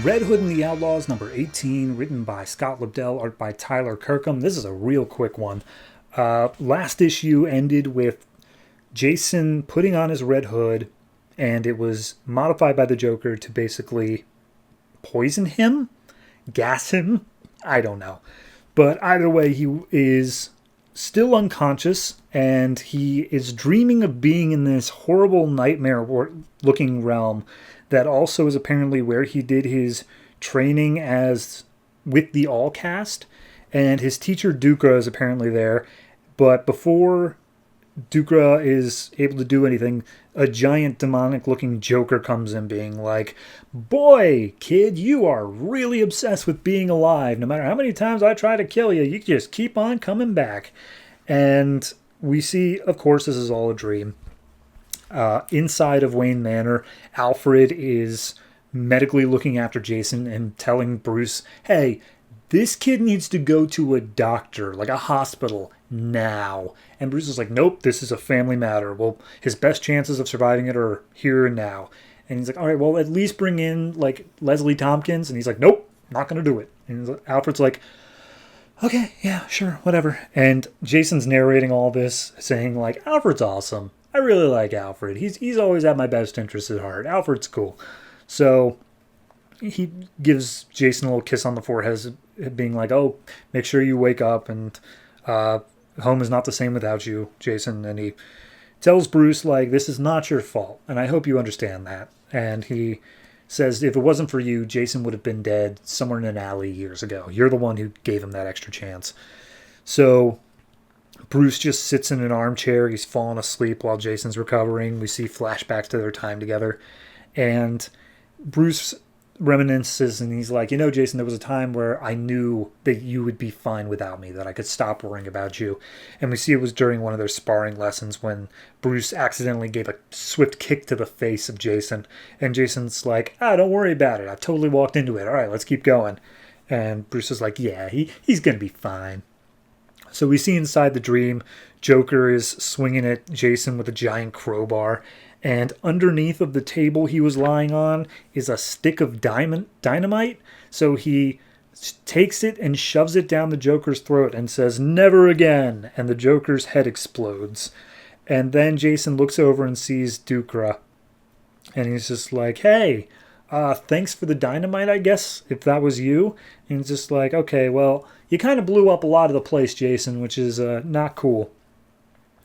Red Hood and the Outlaws, number 18, written by Scott Lobdell, art by Tyler Kirkham. This is a real quick one. Last issue ended with Jason putting on his red hood, and it was modified by the Joker to basically poison him, gas him. I don't know. But either way, he is still unconscious, and he is dreaming of being in this horrible nightmare-looking realm that also is apparently where he did his training as with the All Cast, and his teacher Dukra is apparently there. But before Dukra is able to do anything, a giant demonic-looking Joker comes in being like, "Boy, kid, you are really obsessed with being alive. No matter how many times I try to kill you, you just keep on coming back." And we see, of course, this is all a dream. Inside of Wayne Manor, Alfred is medically looking after Jason and telling Bruce, "Hey, this kid needs to go to a doctor, like a hospital, now." And Bruce is like, "Nope, this is a family matter. Well, his best chances of surviving it are here and now." And he's like, "All right, well, at least bring in, like, Leslie Tompkins." And he's like, "Nope, not going to do it." And Alfred's like, "Okay, yeah, sure, whatever." And Jason's narrating all this, saying, like, "Alfred's awesome. I really like Alfred. He's always had my best interests at heart. Alfred's cool." So he gives Jason a little kiss on the forehead, being like, "Oh, make sure you wake up, and home is not the same without you, Jason." And he tells Bruce, like, "This is not your fault, and I hope you understand that." And he says, "If it wasn't for you, Jason would have been dead somewhere in an alley years ago. You're the one who gave him that extra chance." So Bruce just sits in an armchair. He's fallen asleep while Jason's recovering. We see flashbacks to their time together. And Bruce reminisces, and he's like, Jason, there was a time where I knew that you would be fine without me, that I could stop worrying about you." And we see it was during one of their sparring lessons when Bruce accidentally gave a swift kick to the face of Jason. And Jason's like, "Don't worry about it. I totally walked into it. All right, let's keep going." And Bruce is like, "Yeah, he's going to be fine." So we see inside the dream, Joker is swinging at Jason with a giant crowbar, and underneath of the table he was lying on is a stick of dynamite. So he takes it and shoves it down the Joker's throat and says, "Never again," and the Joker's head explodes. And then Jason looks over and sees Dukra, and he's just like, "Hey, thanks for the dynamite, I guess, if that was you." And he's just like, "Okay, well, you kind of blew up a lot of the place, Jason, which is not cool."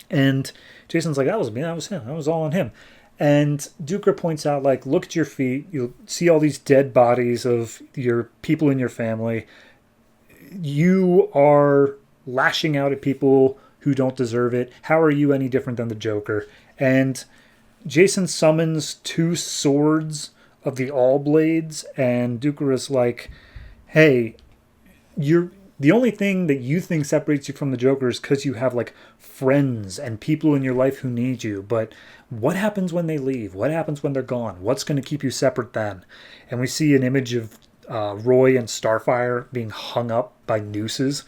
And Jason's like, "That was me, that was him, that was all on him." And Dukra points out, like, "Look at your feet. You'll see all these dead bodies of your people in your family. You are lashing out at people who don't deserve it. How are you any different than the Joker?" And Jason summons two swords of the All Blades, and Dukra's like, "Hey, the only thing that you think separates you from the Joker is because you have, like, friends and people in your life who need you. But what happens when they leave? What happens when they're gone? What's going to keep you separate then?" And we see an image of Roy and Starfire being hung up by nooses.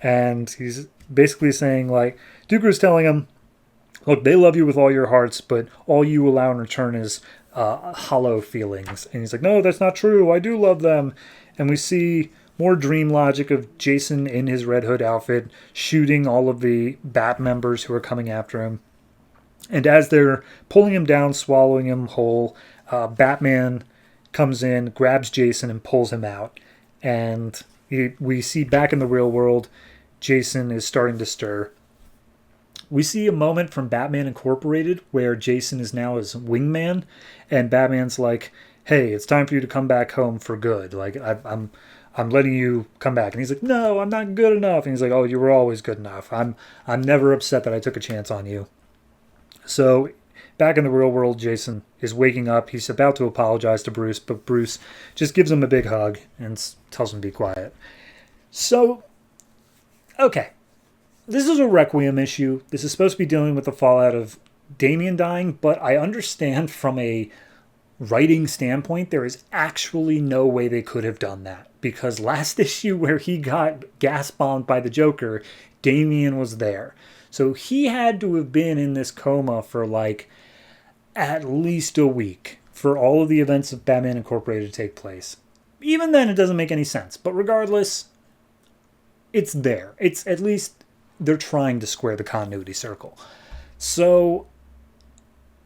And he's basically saying, like, Dukra's telling him, "Look, they love you with all your hearts, but all you allow in return is hollow feelings." And he's like, "No, that's not true. I do love them." And we see more dream logic of Jason in his Red Hood outfit shooting all of the Bat members who are coming after him. And as they're pulling him down, swallowing him whole, Batman comes in, grabs Jason, and pulls him out. And we see back in the real world, Jason is starting to stir. We see a moment from Batman Incorporated where Jason is now his wingman, and Batman's like, "Hey, it's time for you to come back home for good. Like, I'm letting you come back." And he's like, "No, I'm not good enough." And he's like, "Oh, you were always good enough. I'm never upset that I took a chance on you." So back in the real world, Jason is waking up. He's about to apologize to Bruce, but Bruce just gives him a big hug and tells him to be quiet. So, okay. This is a Requiem issue. This is supposed to be dealing with the fallout of Damian dying, but I understand from a writing standpoint, there is actually no way they could have done that. Because last issue where he got gas bombed by the Joker, Damian was there. So he had to have been in this coma for, like, at least a week for all of the events of Batman Incorporated to take place. even then, it doesn't make any sense. But regardless, it's there. It's at least they're trying to square the continuity circle. So,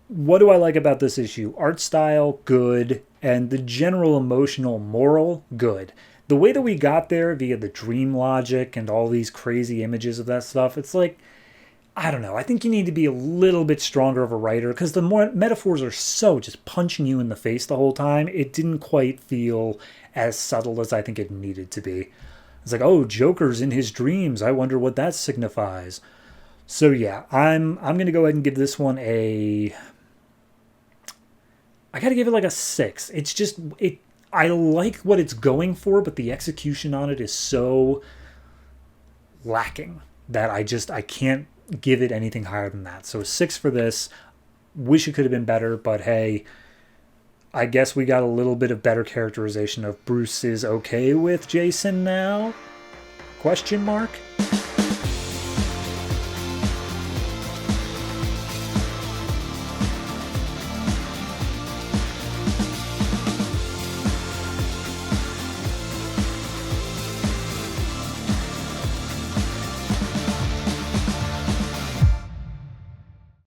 what do I like about this issue? Art style, good, and the general emotional moral, good. The way that we got there via the dream logic and all these crazy images of that stuff, it's like, I don't know. I think you need to be a little bit stronger of a writer because the more metaphors are so just punching you in the face the whole time. It didn't quite feel as subtle as I think it needed to be. It's like, oh, Joker's in his dreams. I wonder what that signifies. So yeah, I'm gonna go ahead and give this one a. I gotta give it like a 6. It's just it. I like what it's going for, but the execution on it is so lacking that I can't give it anything higher than that. So a 6 for this. Wish it could have been better, but hey, I guess we got a little bit of better characterization of Bruce is okay with Jason now? Question mark?